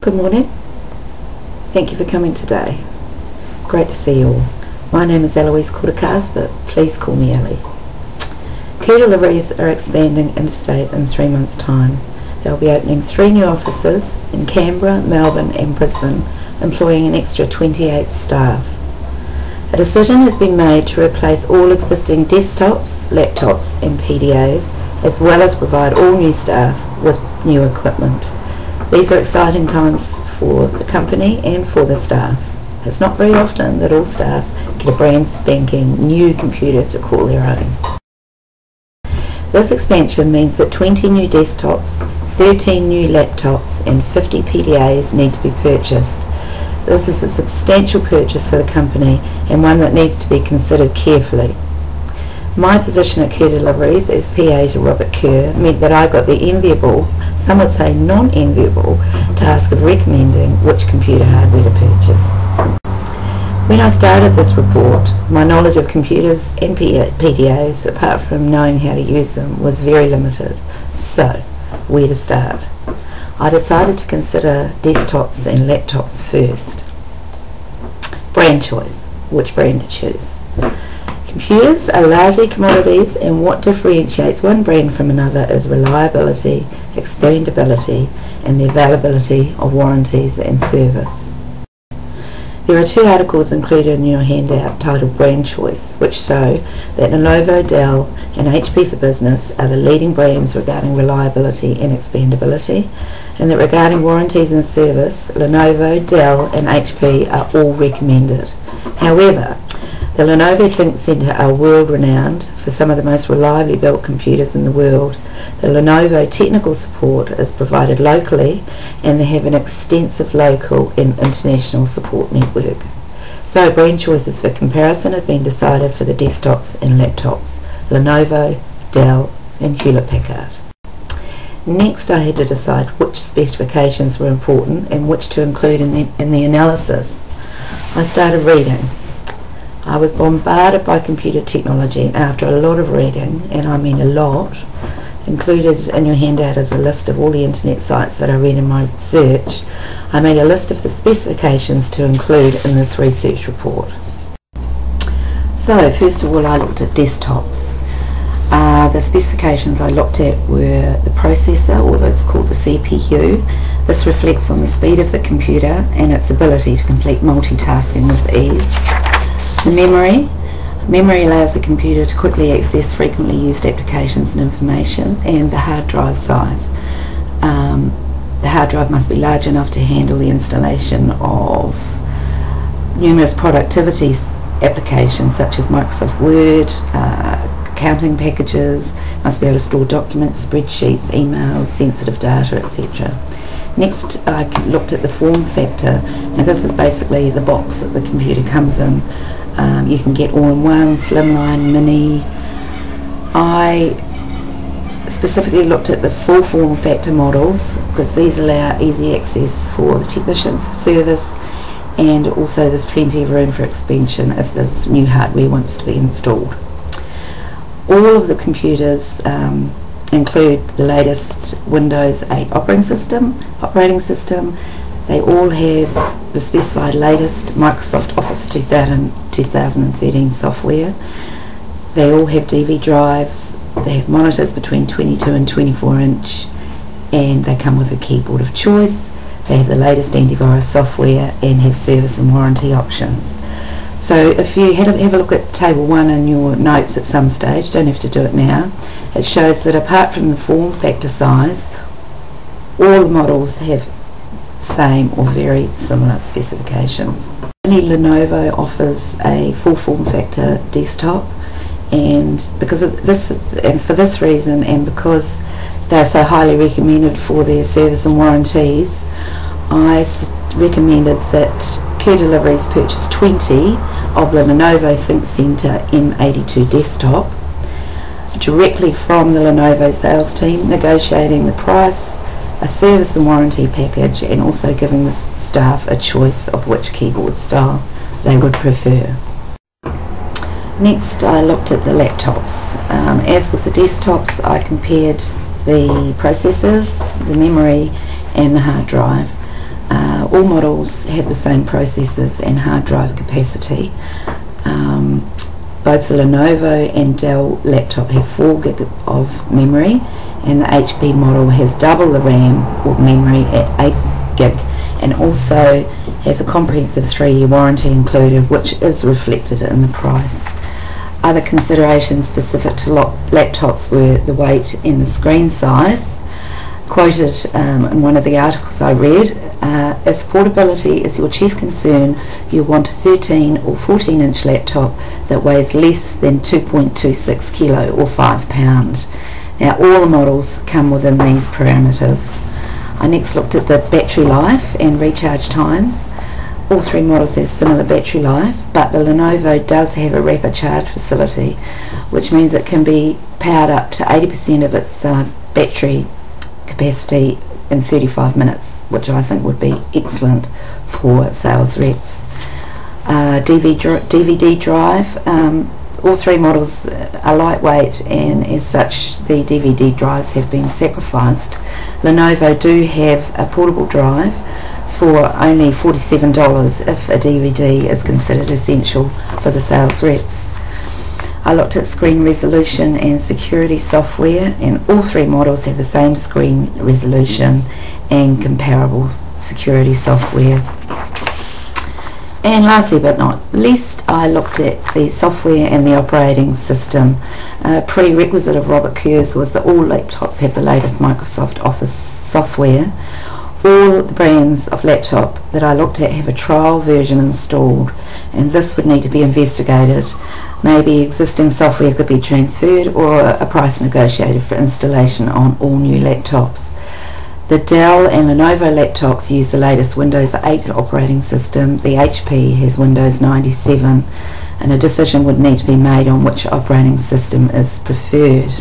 Good morning. Thank you for coming today. Great to see you all. My name is Kortekaas, but please call me Ellie. Kerr Deliveries are expanding interstate in 3 months' time. They'll be opening 3 new offices in Canberra, Melbourne and Brisbane, employing an extra 28 staff. A decision has been made to replace all existing desktops, laptops and PDAs, as well as provide all new staff with new equipment. These are exciting times for the company and for the staff. It's not very often that all staff get a brand spanking new computer to call their own. This expansion means that 20 new desktops, 13 new laptops and 50 PDAs need to be purchased. This is a substantial purchase for the company and one that needs to be considered carefully. My position at Kerr Deliveries as PA to Robert Kerr meant that I got the enviable, some would say non-enviable, task of recommending which computer hardware to purchase. When I started this report, my knowledge of computers and PDAs, apart from knowing how to use them, was very limited. So, where to start? I decided to consider desktops and laptops first. Brand choice, which brand to choose. Computers are largely commodities, and what differentiates one brand from another is reliability, extendability and the availability of warranties and service. There are 2 articles included in your handout titled Brand Choice, which show that Lenovo, Dell and HP for Business are the leading brands regarding reliability and expandability, and that regarding warranties and service, Lenovo, Dell and HP are all recommended. However, the Lenovo Think Centre are world-renowned for some of the most reliably built computers in the world. The Lenovo technical support is provided locally and they have an extensive local and international support network. So brand choices for comparison have been decided for the desktops and laptops, Lenovo, Dell and Hewlett-Packard. Next, I had to decide which specifications were important and which to include in the analysis. I started reading. I was bombarded by computer technology, and after a lot of reading, and I mean a lot, included in your handout is a list of all the internet sites that I read in my search, I made a list of the specifications to include in this research report. So first of all, I looked at desktops. The specifications I looked at were the processor, or it's called the CPU. This reflects on the speed of the computer and its ability to complete multitasking with ease. The memory allows the computer to quickly access frequently used applications and information, and the hard drive size. The hard drive must be large enough to handle the installation of numerous productivity applications such as Microsoft Word, accounting packages, must be able to store documents, spreadsheets, emails, sensitive data, etc. Next, I looked at the form factor. Now this is basically the box that the computer comes in. You can get all-in-one, slimline, mini. I specifically looked at the full form factor models because these allow easy access for the technicians for service, and also there's plenty of room for expansion if this new hardware wants to be installed. All of the computers include the latest Windows 8 operating system. They all have the specified latest Microsoft Office 2013 software. They all have DVD drives. They have monitors between 22 and 24 inch, and they come with a keyboard of choice. They have the latest antivirus software and have service and warranty options. So if you have a look at table 1 in your notes at some stage, don't have to do it now, it shows that apart from the form factor size, all the models have same or very similar specifications. Only Lenovo offers a full form factor desktop, and because of this, and for this reason, and because they're so highly recommended for their service and warranties, I recommended that Kerr Deliveries purchase 20 of the Lenovo Think Centre M82 desktop directly from the Lenovo sales team, negotiating the price, a service and warranty package, and also giving the staff a choice of which keyboard style they would prefer. Next, I looked at the laptops. As with the desktops, I compared the processors, the memory and the hard drive. All models have the same processors and hard drive capacity. Both the Lenovo and Dell laptop have 4 gig of memory, and the HP model has double the RAM or memory at 8 gig, and also has a comprehensive 3-year warranty included, which is reflected in the price. Other considerations specific to laptops were the weight and the screen size. Quoted in one of the articles I read, if portability is your chief concern, you want a 13 or 14-inch laptop that weighs less than 2.26 kilo or 5 pounds. Now, all the models come within these parameters. I next looked at the battery life and recharge times. All 3 models have similar battery life, but the Lenovo does have a rapid charge facility, which means it can be powered up to 80% of its battery capacity in 35 minutes, which I think would be excellent for sales reps. DVD drive, all 3 models are lightweight, and as such the DVD drives have been sacrificed. Lenovo do have a portable drive for only $47 if a DVD is considered essential for the sales reps. I looked at screen resolution and security software, and all 3 models have the same screen resolution and comparable security software. And lastly but not least, I looked at the software and the operating system. A prerequisite of Robert Kerr's was that all laptops have the latest Microsoft Office software. All the brands of laptop that I looked at have a trial version installed, and this would need to be investigated. Maybe existing software could be transferred, or a price negotiated for installation on all new laptops. The Dell and Lenovo laptops use the latest Windows 8 operating system. The HP has Windows 97, and a decision would need to be made on which operating system is preferred.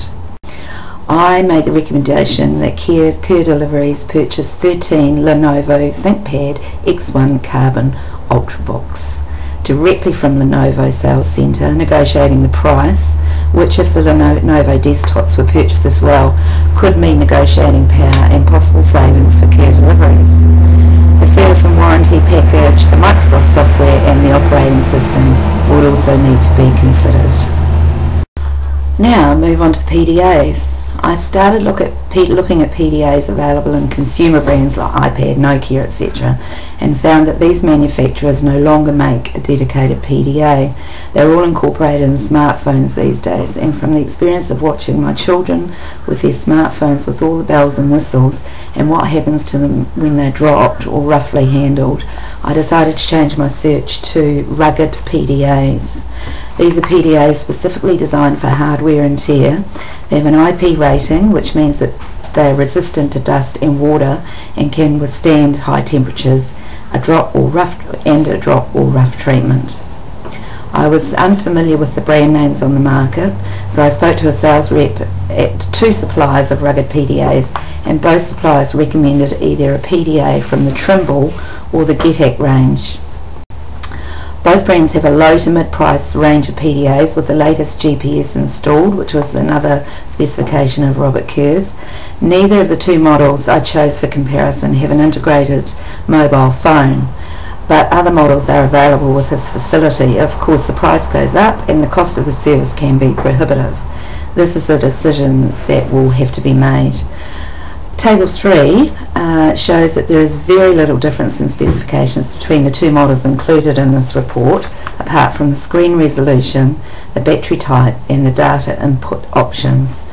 I made the recommendation that Kerr Deliveries purchase 13 Lenovo ThinkPad X1 Carbon Ultrabooks directly from Lenovo Sales Centre, negotiating the price, which, if the Lenovo desktops were purchased as well, could mean negotiating power and possible savings for Kerr Deliveries. The service and warranty package, the Microsoft software and the operating system would also need to be considered. Now move on to the PDAs. I started looking at PDAs available in consumer brands like iPad, Nokia, etc., and found that these manufacturers no longer make a dedicated PDA. They're all incorporated in smartphones these days, and from the experience of watching my children with their smartphones with all the bells and whistles and what happens to them when they're dropped or roughly handled, I decided to change my search to rugged PDAs. These are PDAs specifically designed for hard wear and tear. They have an IP rating, which means that they are resistant to dust and water and can withstand high temperatures, a drop or rough treatment. I was unfamiliar with the brand names on the market, so I spoke to a sales rep at 2 suppliers of rugged PDAs, and both suppliers recommended either a PDA from the Trimble or the GetHack range. Both brands have a low to mid-price range of PDAs with the latest GPS installed, which was another specification of Robert Kerr's. Neither of the 2 models I chose for comparison have an integrated mobile phone, but other models are available with this facility. Of course, the price goes up and the cost of the service can be prohibitive. This is a decision that will have to be made. Table 3 shows that there is very little difference in specifications between the 2 models included in this report, apart from the screen resolution, the battery type and the data input options.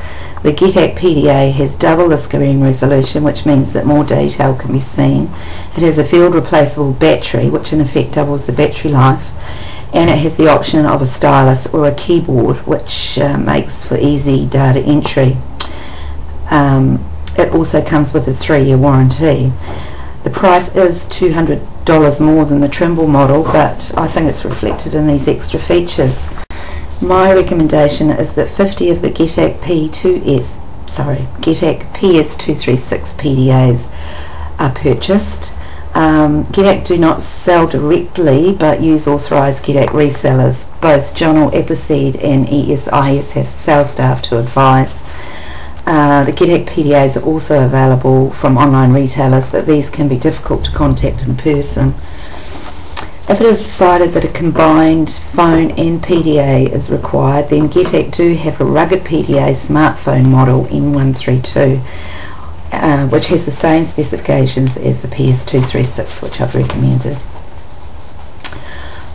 The GetHack PDA has double the screen resolution, which means that more detail can be seen. It has a field replaceable battery, which in effect doubles the battery life, and it has the option of a stylus or a keyboard, which makes for easy data entry. It also comes with a 3-year warranty. The price is $200 more than the Trimble model, but I think it's reflected in these extra features. My recommendation is that 50 of the GetHack PS236 PDAs are purchased. GetHack do not sell directly, but use authorised GetHack resellers. Both John Appleseed and ESIS have sales staff to advise. The GetHack PDAs are also available from online retailers, but these can be difficult to contact in person. If it is decided that a combined phone and PDA is required, then GetHack do have a rugged PDA smartphone model M132, which has the same specifications as the PS236, which I've recommended.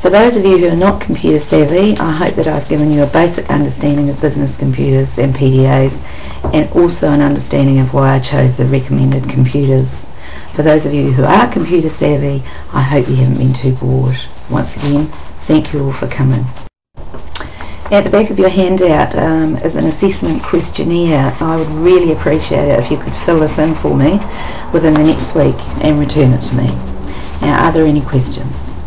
For those of you who are not computer savvy, I hope that I've given you a basic understanding of business computers and PDAs, and also an understanding of why I chose the recommended computers. For those of you who are computer savvy, I hope you haven't been too bored. Once again, thank you all for coming. At the back of your handout is an assessment questionnaire. I would really appreciate it if you could fill this in for me within the next week and return it to me. Now, are there any questions?